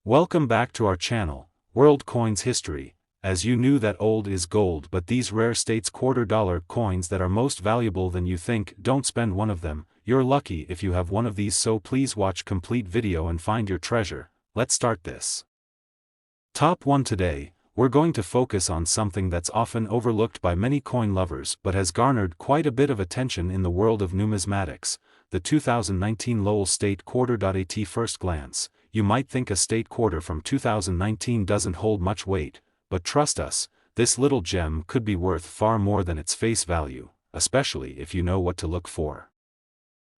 Welcome back to our channel, World Coins History. As you knew that old is gold, but these rare states quarter dollar coins that are most valuable than you think, don't spend one of them. You're lucky if you have one of these, so please watch complete video and find your treasure. Let's start this. Top 1. Today, we're going to focus on something that's often overlooked by many coin lovers but has garnered quite a bit of attention in the world of numismatics, the 2019 Lowell State Quarter. At first glance, you might think a state quarter from 2019 doesn't hold much weight, but trust us, this little gem could be worth far more than its face value, especially if you know what to look for.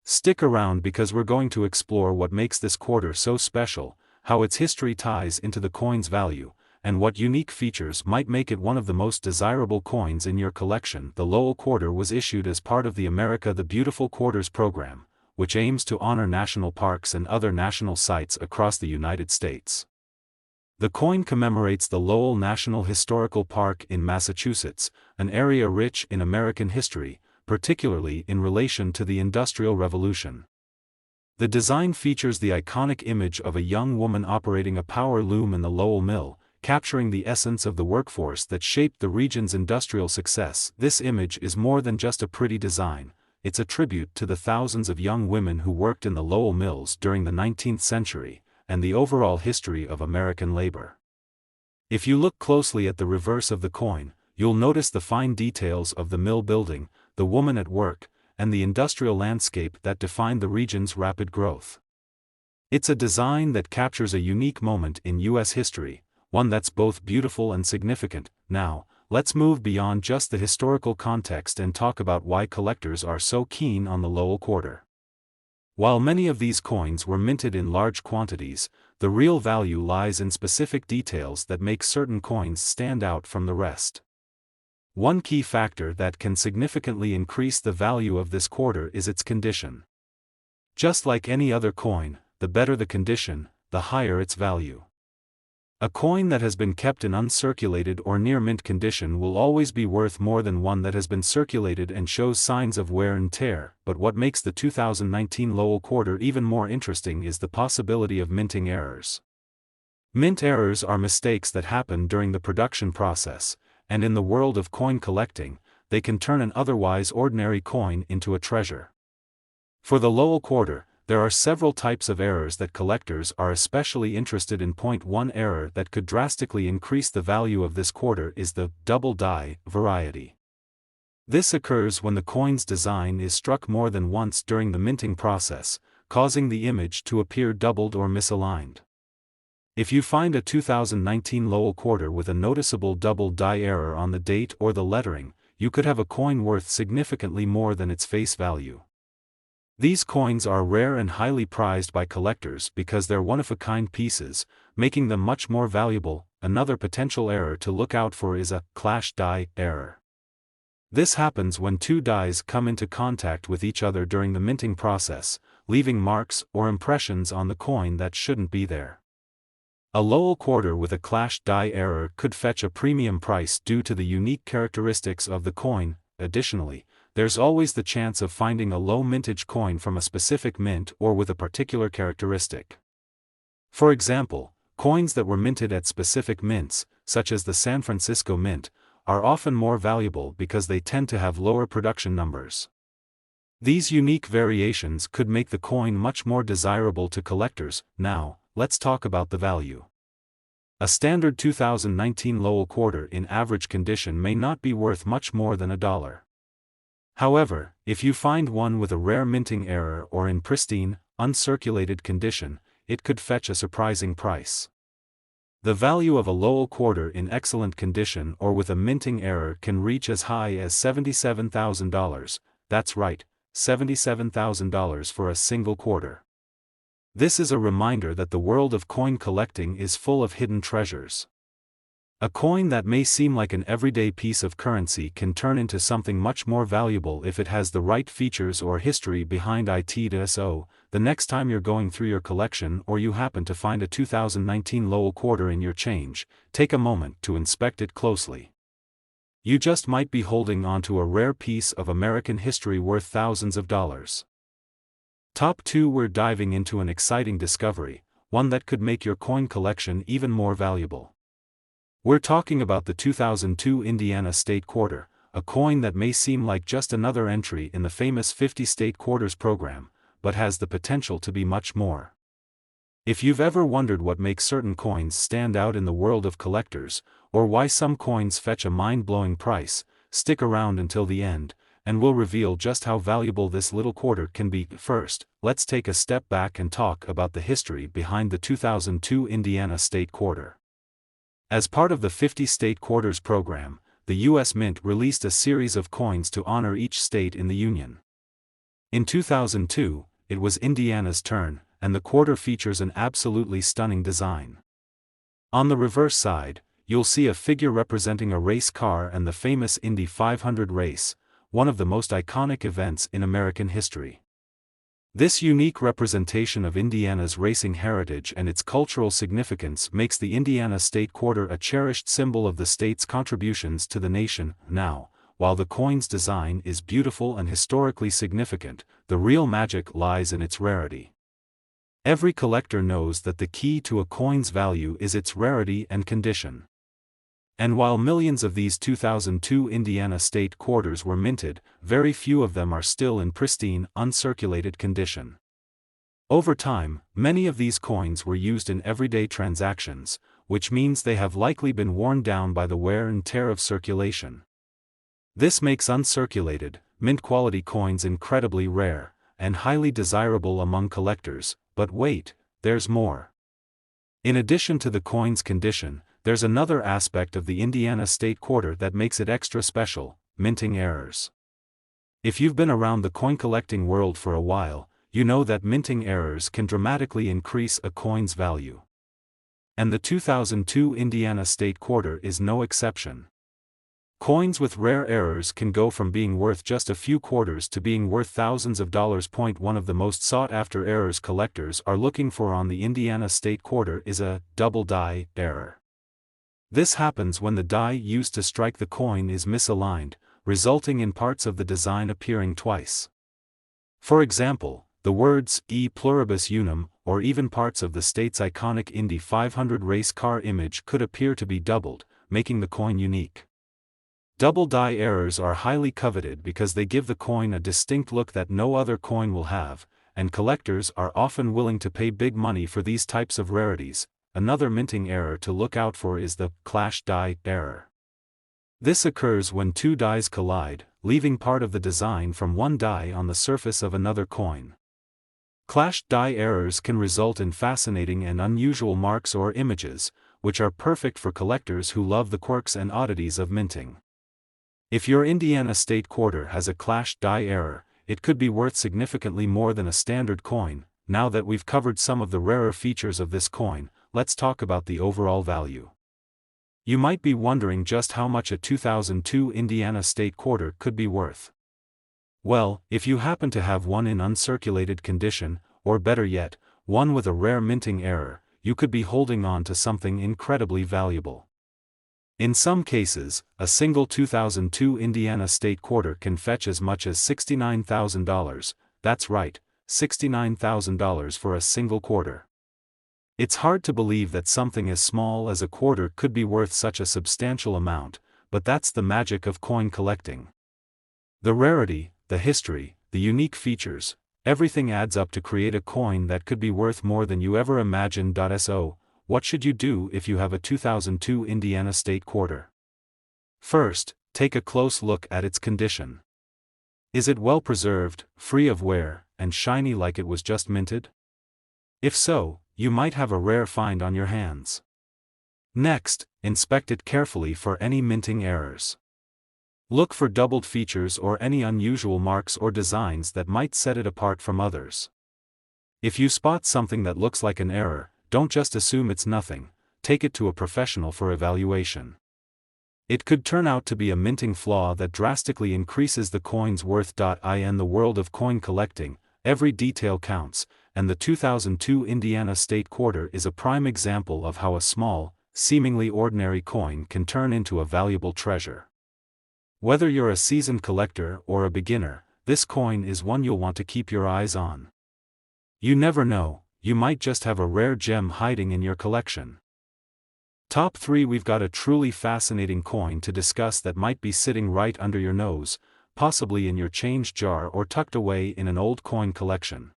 Stick around because we're going to explore what makes this quarter so special, how its history ties into the coin's value, and what unique features might make it one of the most desirable coins in your collection. The Lowell Quarter was issued as part of the America the Beautiful Quarters program, which aims to honor national parks and other national sites across the United States. The coin commemorates the Lowell National Historical Park in Massachusetts, an area rich in American history, particularly in relation to the Industrial Revolution. The design features the iconic image of a young woman operating a power loom in the Lowell mill, capturing the essence of the workforce that shaped the region's industrial success. This image is more than just a pretty design, it's a tribute to the thousands of young women who worked in the Lowell mills during the 19th century, and the overall history of American labor. If you look closely at the reverse of the coin, you'll notice the fine details of the mill building, the woman at work, and the industrial landscape that defined the region's rapid growth. It's a design that captures a unique moment in U.S. history, one that's both beautiful and significant. Now, let's move beyond just the historical context and talk about why collectors are so keen on the Lowell Quarter. While many of these coins were minted in large quantities, the real value lies in specific details that make certain coins stand out from the rest. One key factor that can significantly increase the value of this quarter is its condition. Just like any other coin, the better the condition, the higher its value. A coin that has been kept in uncirculated or near mint condition will always be worth more than one that has been circulated and shows signs of wear and tear. But what makes the 2019 Lowell Quarter even more interesting is the possibility of minting errors. Mint errors are mistakes that happen during the production process, and in the world of coin collecting, they can turn an otherwise ordinary coin into a treasure. For the Lowell Quarter, there are several types of errors that collectors are especially interested in. Point 1. Error that could drastically increase the value of this quarter is the double die variety. This occurs when the coin's design is struck more than once during the minting process, causing the image to appear doubled or misaligned. If you find a 2019 Lowell Quarter with a noticeable double die error on the date or the lettering, you could have a coin worth significantly more than its face value. These coins are rare and highly prized by collectors because they're one-of-a-kind pieces, making them much more valuable. Another potential error to look out for is a clash die error. This happens when two dies come into contact with each other during the minting process, leaving marks or impressions on the coin that shouldn't be there. A Lowell Quarter with a clash die error could fetch a premium price due to the unique characteristics of the coin. Additionally, there's always the chance of finding a low mintage coin from a specific mint or with a particular characteristic. For example, coins that were minted at specific mints, such as the San Francisco Mint, are often more valuable because they tend to have lower production numbers. These unique variations could make the coin much more desirable to collectors. Now, let's talk about the value. A standard 2019 Lowell Quarter in average condition may not be worth much more than $1. However, if you find one with a rare minting error or in pristine, uncirculated condition, it could fetch a surprising price. The value of a Lowell Quarter in excellent condition or with a minting error can reach as high as $77,000, that's right, $77,000 for a single quarter. This is a reminder that the world of coin collecting is full of hidden treasures. A coin that may seem like an everyday piece of currency can turn into something much more valuable if it has the right features or history behind it. So, the next time you're going through your collection or you happen to find a 2019 Lowell Quarter in your change, take a moment to inspect it closely. You just might be holding onto a rare piece of American history worth thousands of dollars. Top 2. We're diving into an exciting discovery, one that could make your coin collection even more valuable. We're talking about the 2002 Indiana State Quarter, a coin that may seem like just another entry in the famous 50 State Quarters program, but has the potential to be much more. If you've ever wondered what makes certain coins stand out in the world of collectors, or why some coins fetch a mind-blowing price, stick around until the end, and we'll reveal just how valuable this little quarter can be. First, let's take a step back and talk about the history behind the 2002 Indiana State Quarter. As part of the 50 State Quarters program, the U.S. Mint released a series of coins to honor each state in the Union. In 2002, it was Indiana's turn, and the quarter features an absolutely stunning design. On the reverse side, you'll see a figure representing a race car and the famous Indy 500 race, one of the most iconic events in American history. This unique representation of Indiana's racing heritage and its cultural significance makes the Indiana State Quarter a cherished symbol of the state's contributions to the nation. Now, while the coin's design is beautiful and historically significant, the real magic lies in its rarity. Every collector knows that the key to a coin's value is its rarity and condition. And while millions of these 2002 Indiana State Quarters were minted, very few of them are still in pristine, uncirculated condition. Over time, many of these coins were used in everyday transactions, which means they have likely been worn down by the wear and tear of circulation. This makes uncirculated, mint-quality coins incredibly rare, and highly desirable among collectors. But wait, there's more. In addition to the coin's condition, there's another aspect of the Indiana State Quarter that makes it extra special: minting errors. If you've been around the coin collecting world for a while, you know that minting errors can dramatically increase a coin's value. And the 2002 Indiana State Quarter is no exception. Coins with rare errors can go from being worth just a few quarters to being worth thousands of dollars. One of the most sought-after errors collectors are looking for on the Indiana State Quarter is a double die error. This happens when the die used to strike the coin is misaligned, resulting in parts of the design appearing twice. For example, the words "E pluribus unum," or even parts of the state's iconic Indy 500 race car image could appear to be doubled, making the coin unique. Double die errors are highly coveted because they give the coin a distinct look that no other coin will have, and collectors are often willing to pay big money for these types of rarities. Another minting error to look out for is the clash die error. This occurs when two dies collide, leaving part of the design from one die on the surface of another coin. Clashed die errors can result in fascinating and unusual marks or images, which are perfect for collectors who love the quirks and oddities of minting. If your Indiana State Quarter has a clashed die error, it could be worth significantly more than a standard coin. Now that we've covered some of the rarer features of this coin, let's talk about the overall value. You might be wondering just how much a 2002 Indiana State Quarter could be worth. Well, if you happen to have one in uncirculated condition, or better yet, one with a rare minting error, you could be holding on to something incredibly valuable. In some cases, a single 2002 Indiana State Quarter can fetch as much as $69,000, that's right, $69,000 for a single quarter. It's hard to believe that something as small as a quarter could be worth such a substantial amount, but that's the magic of coin collecting. The rarity, the history, the unique features, everything adds up to create a coin that could be worth more than you ever imagined. So, what should you do if you have a 2002 Indiana State Quarter? First, take a close look at its condition. Is it well preserved, free of wear, and shiny like it was just minted? If so, you might have a rare find on your hands. Next, inspect it carefully for any minting errors. Look for doubled features or any unusual marks or designs that might set it apart from others. If you spot something that looks like an error, don't just assume it's nothing, take it to a professional for evaluation. It could turn out to be a minting flaw that drastically increases the coin's worth. In the world of coin collecting, every detail counts, and the 2002 Indiana State Quarter is a prime example of how a small, seemingly ordinary coin can turn into a valuable treasure. Whether you're a seasoned collector or a beginner, this coin is one you'll want to keep your eyes on. You never know, you might just have a rare gem hiding in your collection. Top 3. We've got a truly fascinating coin to discuss that might be sitting right under your nose, possibly in your change jar or tucked away in an old coin collection.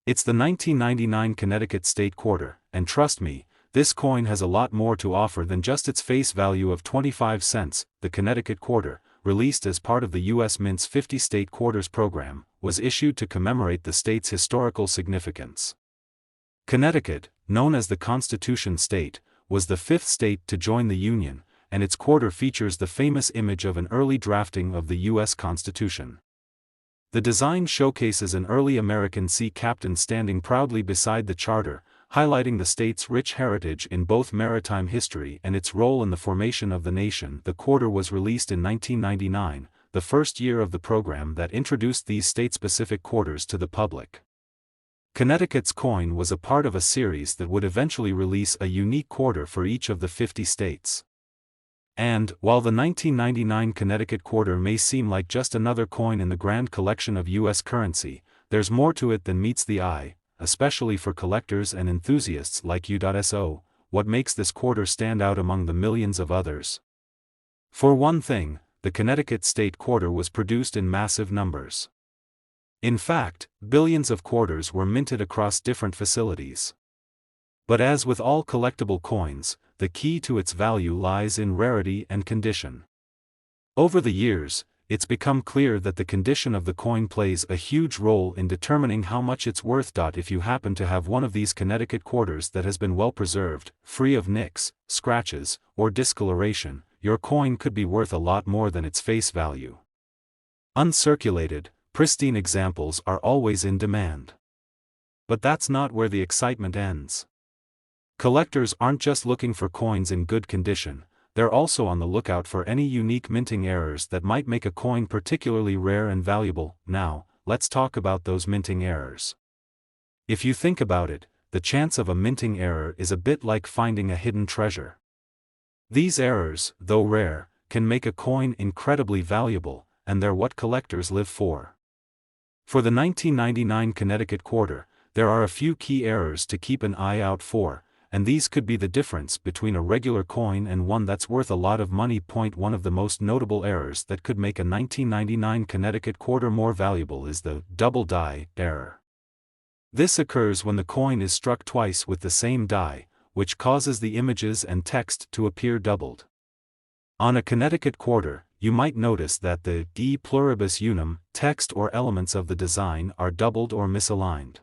It's the 1999 Connecticut State Quarter, and trust me, this coin has a lot more to offer than just its face value of 25 cents. The Connecticut Quarter, released as part of the U.S. Mint's 50 State Quarters program, was issued to commemorate the state's historical significance. Connecticut, known as the Constitution State, was the fifth state to join the Union, and its quarter features the famous image of an early drafting of the U.S. Constitution. The design showcases an early American sea captain standing proudly beside the charter, highlighting the state's rich heritage in both maritime history and its role in the formation of the nation. The quarter was released in 1999, the first year of the program that introduced these state-specific quarters to the public. Connecticut's coin was a part of a series that would eventually release a unique quarter for each of the 50 states. And, while the 1999 Connecticut Quarter may seem like just another coin in the grand collection of U.S. currency, there's more to it than meets the eye, especially for collectors and enthusiasts like you. So, what makes this quarter stand out among the millions of others? For one thing, the Connecticut State Quarter was produced in massive numbers. In fact, billions of quarters were minted across different facilities. But as with all collectible coins, the key to its value lies in rarity and condition. Over the years, it's become clear that the condition of the coin plays a huge role in determining how much it's worth. If you happen to have one of these Connecticut quarters that has been well preserved, free of nicks, scratches, or discoloration, your coin could be worth a lot more than its face value. Uncirculated, pristine examples are always in demand. But that's not where the excitement ends. Collectors aren't just looking for coins in good condition, they're also on the lookout for any unique minting errors that might make a coin particularly rare and valuable. Now, let's talk about those minting errors. If you think about it, the chance of a minting error is a bit like finding a hidden treasure. These errors, though rare, can make a coin incredibly valuable, and they're what collectors live for. For the 1999 Connecticut Quarter, there are a few key errors to keep an eye out for, and these could be the difference between a regular coin and one that's worth a lot of money. One of the most notable errors that could make a 1999 Connecticut Quarter more valuable is the double die error. This occurs when the coin is struck twice with the same die, which causes the images and text to appear doubled. On a Connecticut Quarter, you might notice that the de pluribus unum text or elements of the design are doubled or misaligned.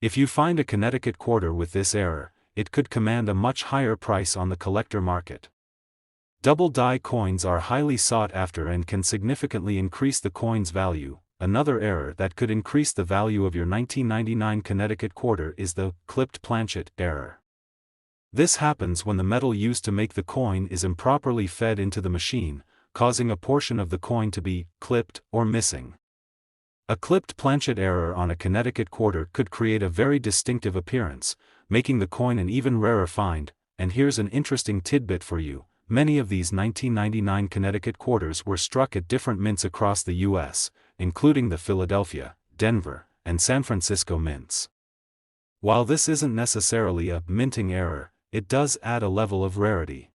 If you find a Connecticut Quarter with this error, it could command a much higher price on the collector market. Double die coins are highly sought after and can significantly increase the coin's value. Another error that could increase the value of your 1999 Connecticut Quarter is the clipped planchet error. This happens when the metal used to make the coin is improperly fed into the machine, causing a portion of the coin to be clipped or missing. A clipped planchet error on a Connecticut Quarter could create a very distinctive appearance, making the coin an even rarer find. And here's an interesting tidbit for you: many of these 1999 Connecticut Quarters were struck at different mints across the U.S., including the Philadelphia, Denver, and San Francisco mints. While this isn't necessarily a minting error, it does add a level of rarity.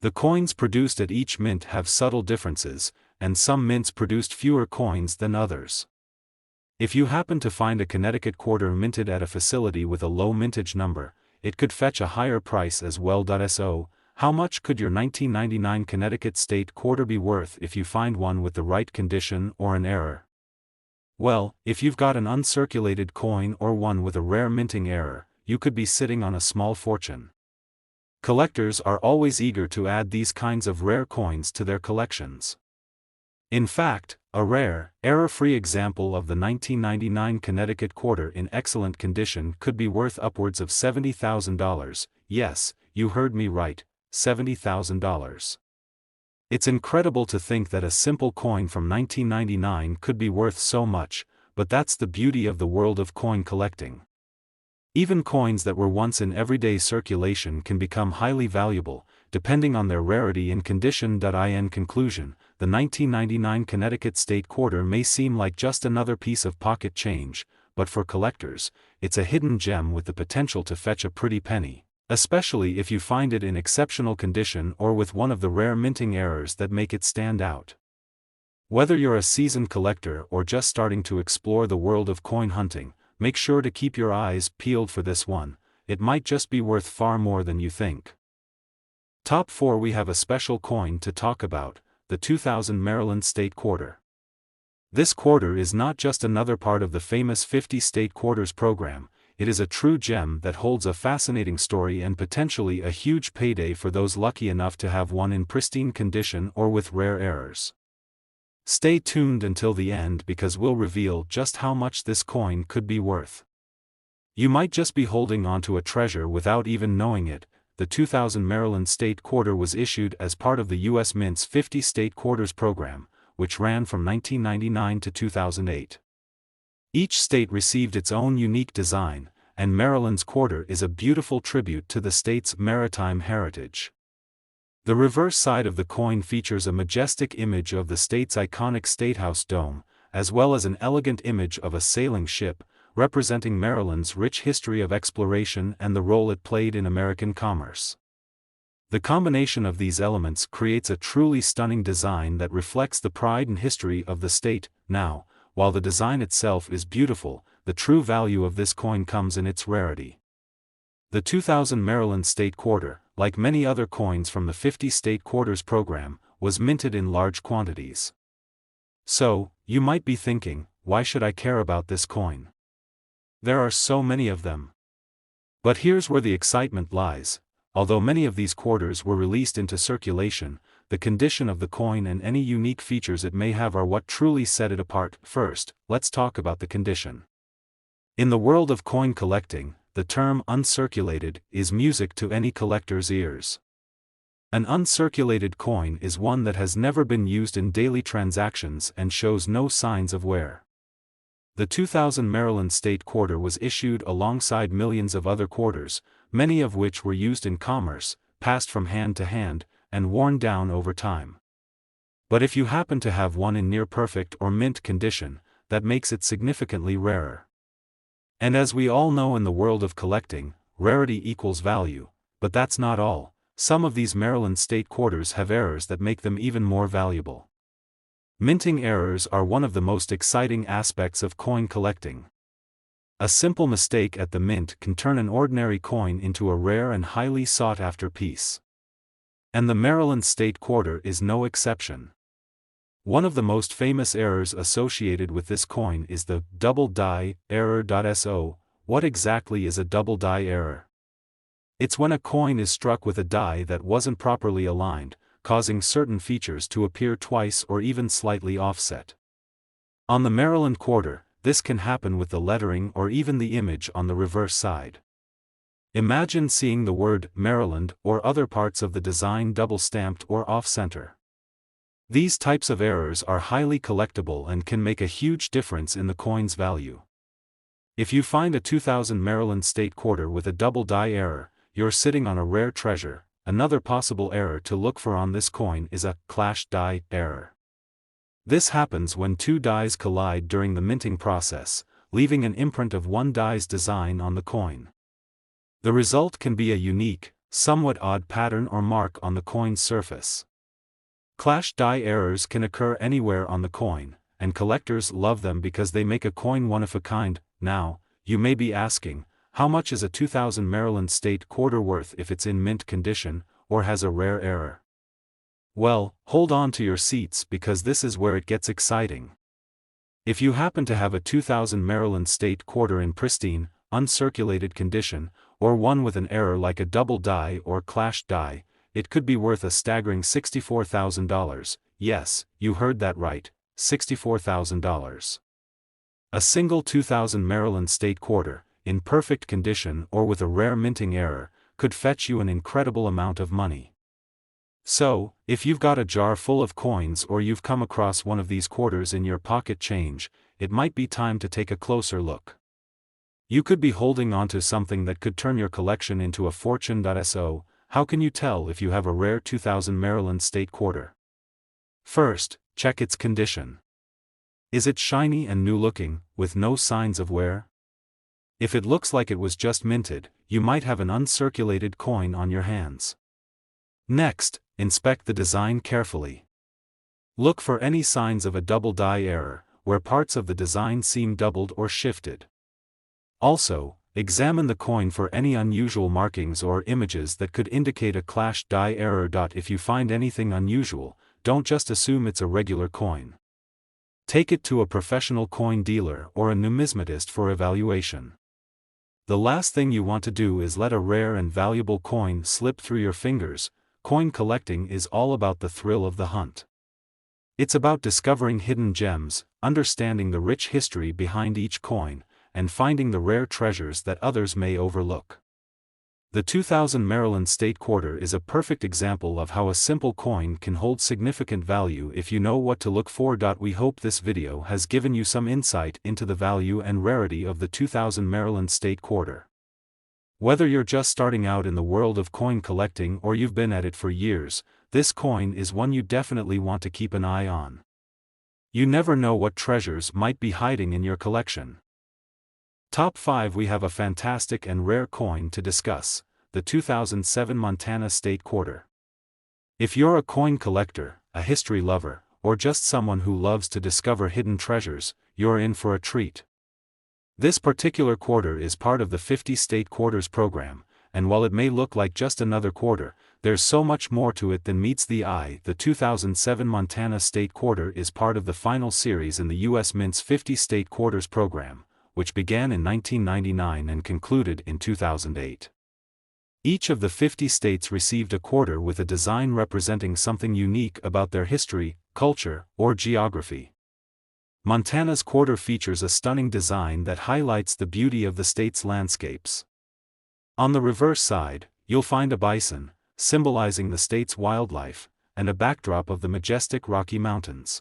The coins produced at each mint have subtle differences, and some mints produced fewer coins than others. If you happen to find a Connecticut Quarter minted at a facility with a low mintage number, it could fetch a higher price as well. So, how much could your 1999 Connecticut State Quarter be worth if you find one with the right condition or an error? Well, if you've got an uncirculated coin or one with a rare minting error, you could be sitting on a small fortune. Collectors are always eager to add these kinds of rare coins to their collections. In fact, a rare, error-free example of the 1999 Connecticut Quarter in excellent condition could be worth upwards of $70,000. Yes, you heard me right, $70,000. It's incredible to think that a simple coin from 1999 could be worth so much, but that's the beauty of the world of coin collecting. Even coins that were once in everyday circulation can become highly valuable, depending on their rarity and condition. In conclusion, the 1999 Connecticut State Quarter may seem like just another piece of pocket change, but for collectors, it's a hidden gem with the potential to fetch a pretty penny, especially if you find it in exceptional condition or with one of the rare minting errors that make it stand out. Whether you're a seasoned collector or just starting to explore the world of coin hunting, make sure to keep your eyes peeled for this one. It might just be worth far more than you think. Top 4. We have a special coin to talk about, the 2000 Maryland State Quarter. This quarter is not just another part of the famous 50 State Quarters program, it is a true gem that holds a fascinating story and potentially a huge payday for those lucky enough to have one in pristine condition or with rare errors. Stay tuned until the end because we'll reveal just how much this coin could be worth. You might just be holding onto a treasure without even knowing it. The 2000 Maryland State Quarter was issued as part of the U.S. Mint's 50 State Quarters program, which ran from 1999 to 2008. Each state received its own unique design, and Maryland's quarter is a beautiful tribute to the state's maritime heritage. The reverse side of the coin features a majestic image of the state's iconic Statehouse dome, as well as an elegant image of a sailing ship, representing Maryland's rich history of exploration and the role it played in American commerce. The combination of these elements creates a truly stunning design that reflects the pride and history of the state. Now, while the design itself is beautiful, the true value of this coin comes in its rarity. The 2000 Maryland State Quarter, like many other coins from the 50 State Quarters program, was minted in large quantities. So, you might be thinking, why should I care about this coin? There are so many of them. But here's where the excitement lies. Although many of these quarters were released into circulation, the condition of the coin and any unique features it may have are what truly set it apart. First, let's talk about the condition. In the world of coin collecting, the term uncirculated is music to any collector's ears. An uncirculated coin is one that has never been used in daily transactions and shows no signs of wear. The 2000 Maryland State Quarter was issued alongside millions of other quarters, many of which were used in commerce, passed from hand to hand, and worn down over time. But if you happen to have one in near-perfect or mint condition, that makes it significantly rarer. And as we all know in the world of collecting, rarity equals value, but that's not all. Some of these Maryland State Quarters have errors that make them even more valuable. Minting errors are one of the most exciting aspects of coin collecting. A simple mistake at the mint can turn an ordinary coin into a rare and highly sought-after piece. And the Maryland State Quarter is no exception. One of the most famous errors associated with this coin is the double die error. So, what exactly is a double die error? It's when a coin is struck with a die that wasn't properly aligned, causing certain features to appear twice or even slightly offset. On the Maryland Quarter, this can happen with the lettering or even the image on the reverse side. Imagine seeing the word Maryland or other parts of the design double-stamped or off-center. These types of errors are highly collectible and can make a huge difference in the coin's value. If you find a 2000 Maryland State Quarter with a double die error, you're sitting on a rare treasure. Another possible error to look for on this coin is a clash die error. This happens when two dies collide during the minting process, leaving an imprint of one die's design on the coin. The result can be a unique, somewhat odd pattern or mark on the coin's surface. Clash die errors can occur anywhere on the coin, and collectors love them because they make a coin one of a kind. Now, you may be asking, how much is a 2000 Maryland State Quarter worth if it's in mint condition, or has a rare error? Well, hold on to your seats because this is where it gets exciting. If you happen to have a 2000 Maryland State Quarter in pristine, uncirculated condition, or one with an error like a double die or clash die, it could be worth a staggering $64,000. Yes, you heard that right, $64,000. A single 2000 Maryland State Quarter, in perfect condition or with a rare minting error, could fetch you an incredible amount of money. So, if you've got a jar full of coins or you've come across one of these quarters in your pocket change, it might be time to take a closer look. You could be holding onto something that could turn your collection into a fortune. So, how can you tell if you have a rare 2000 Maryland State Quarter? First, check its condition. Is it shiny and new-looking, with no signs of wear? If it looks like it was just minted, you might have an uncirculated coin on your hands. Next, inspect the design carefully. Look for any signs of a double die error, where parts of the design seem doubled or shifted. Also, examine the coin for any unusual markings or images that could indicate a clashed die error. If you find anything unusual, don't just assume it's a regular coin. Take it to a professional coin dealer or a numismatist for evaluation. The last thing you want to do is let a rare and valuable coin slip through your fingers. Coin collecting is all about the thrill of the hunt. It's about discovering hidden gems, understanding the rich history behind each coin, and finding the rare treasures that others may overlook. The 2000 Maryland State Quarter is a perfect example of how a simple coin can hold significant value if you know what to look for. We hope this video has given you some insight into the value and rarity of the 2000 Maryland State Quarter. Whether you're just starting out in the world of coin collecting or you've been at it for years, this coin is one you definitely want to keep an eye on. You never know what treasures might be hiding in your collection. Top 5. We have a fantastic and rare coin to discuss, the 2007 Montana State Quarter. If you're a coin collector, a history lover, or just someone who loves to discover hidden treasures, you're in for a treat. This particular quarter is part of the 50 State Quarters program, and while it may look like just another quarter, there's so much more to it than meets the eye. The 2007 Montana State Quarter is part of the final series in the U.S. Mint's 50 State Quarters program, which began in 1999 and concluded in 2008. Each of the 50 states received a quarter with a design representing something unique about their history, culture, or geography. Montana's quarter features a stunning design that highlights the beauty of the state's landscapes. On the reverse side, you'll find a bison, symbolizing the state's wildlife, and a backdrop of the majestic Rocky Mountains.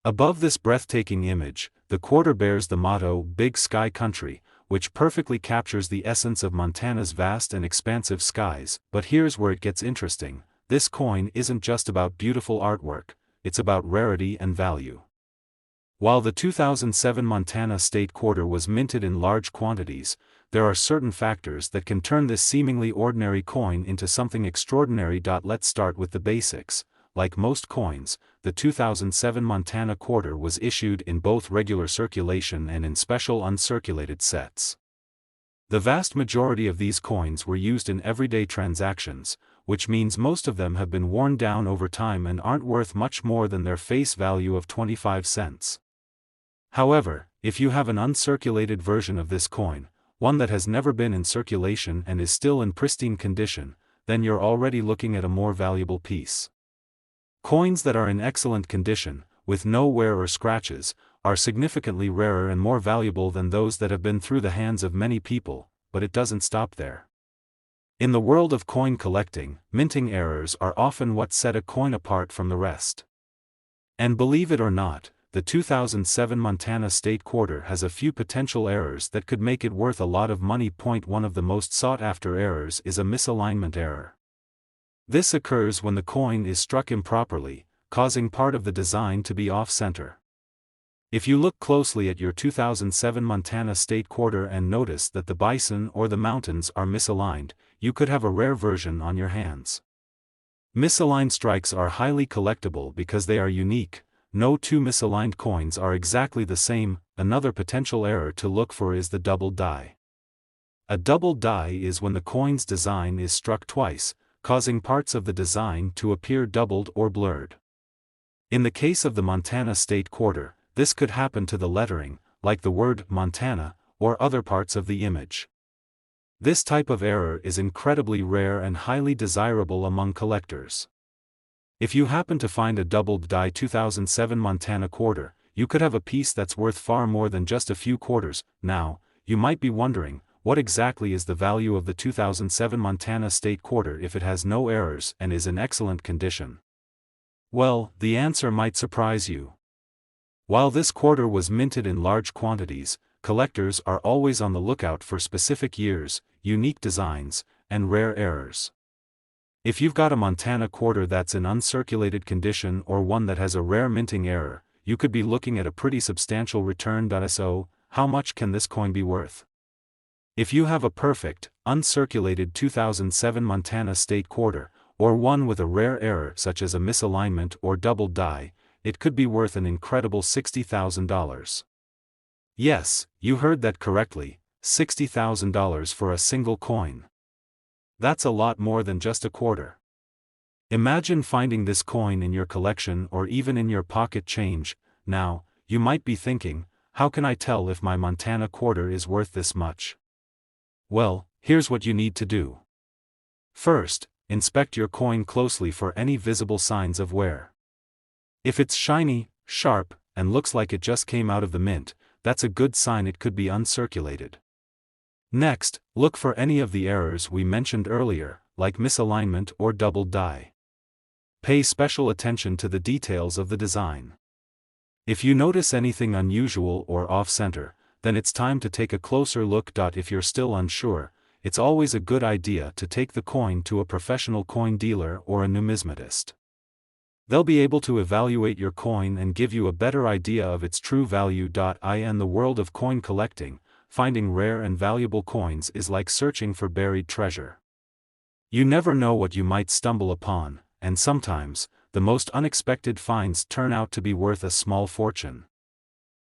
Above this breathtaking image, the quarter bears the motto "Big Sky Country," which perfectly captures the essence of Montana's vast and expansive skies. But here's where it gets interesting: this coin isn't just about beautiful artwork, it's about rarity and value. While the 2007 Montana State Quarter was minted in large quantities, there are certain factors that can turn this seemingly ordinary coin into something extraordinary. Let's start with the basics. Like most coins, the 2007 Montana Quarter was issued in both regular circulation and in special uncirculated sets. The vast majority of these coins were used in everyday transactions, which means most of them have been worn down over time and aren't worth much more than their face value of 25 cents. However, if you have an uncirculated version of this coin, one that has never been in circulation and is still in pristine condition, then you're already looking at a more valuable piece. Coins that are in excellent condition, with no wear or scratches, are significantly rarer and more valuable than those that have been through the hands of many people, but it doesn't stop there. In the world of coin collecting, minting errors are often what set a coin apart from the rest. And believe it or not, the 2007 Montana State Quarter has a few potential errors that could make it worth a lot of money. One of the most sought-after errors is a misalignment error. This occurs when the coin is struck improperly, causing part of the design to be off-center. If you look closely at your 2007 Montana State Quarter and notice that the bison or the mountains are misaligned, you could have a rare version on your hands. Misaligned strikes are highly collectible because they are unique. No two misaligned coins are exactly the same. Another potential error to look for is the double die. A double die is when the coin's design is struck twice, causing parts of the design to appear doubled or blurred. In the case of the Montana State Quarter, this could happen to the lettering, like the word Montana, or other parts of the image. This type of error is incredibly rare and highly desirable among collectors. If you happen to find a doubled die 2007 Montana Quarter, you could have a piece that's worth far more than just a few quarters. Now, you might be wondering, what exactly is the value of the 2007 Montana State Quarter if it has no errors and is in excellent condition? Well, the answer might surprise you. While this quarter was minted in large quantities, collectors are always on the lookout for specific years, unique designs, and rare errors. If you've got a Montana Quarter that's in uncirculated condition or one that has a rare minting error, you could be looking at a pretty substantial return. So, how much can this coin be worth? If you have a perfect, uncirculated 2007 Montana State Quarter, or one with a rare error such as a misalignment or double die, it could be worth an incredible $60,000. Yes, you heard that correctly, $60,000 for a single coin. That's a lot more than just a quarter. Imagine finding this coin in your collection or even in your pocket change. Now, you might be thinking, how can I tell if my Montana quarter is worth this much? Well, here's what you need to do. First, inspect your coin closely for any visible signs of wear. If it's shiny, sharp, and looks like it just came out of the mint, that's a good sign it could be uncirculated. Next, look for any of the errors we mentioned earlier, like misalignment or double die. Pay special attention to the details of the design. If you notice anything unusual or off-center, then it's time to take a closer look. If you're still unsure, it's always a good idea to take the coin to a professional coin dealer or a numismatist. They'll be able to evaluate your coin and give you a better idea of its true value. In the world of coin collecting, finding rare and valuable coins is like searching for buried treasure. You never know what you might stumble upon, and sometimes, the most unexpected finds turn out to be worth a small fortune.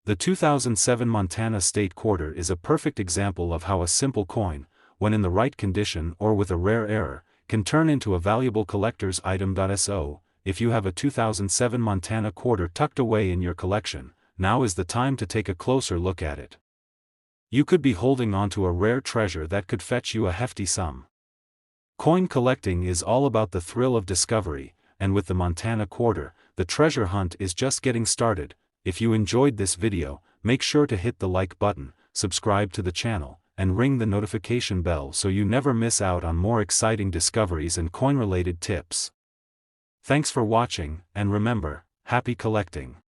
The 2007 Montana State Quarter is a perfect example of how a simple coin, when in the right condition or with a rare error, can turn into a valuable collector's item. So, if you have a 2007 Montana quarter tucked away in your collection, now is the time to take a closer look at it. You could be holding onto a rare treasure that could fetch you a hefty sum. Coin collecting is all about the thrill of discovery, and with the Montana quarter, the treasure hunt is just getting started. If you enjoyed this video, make sure to hit the like button, subscribe to the channel, and ring the notification bell so you never miss out on more exciting discoveries and coin-related tips. Thanks for watching, and remember, happy collecting!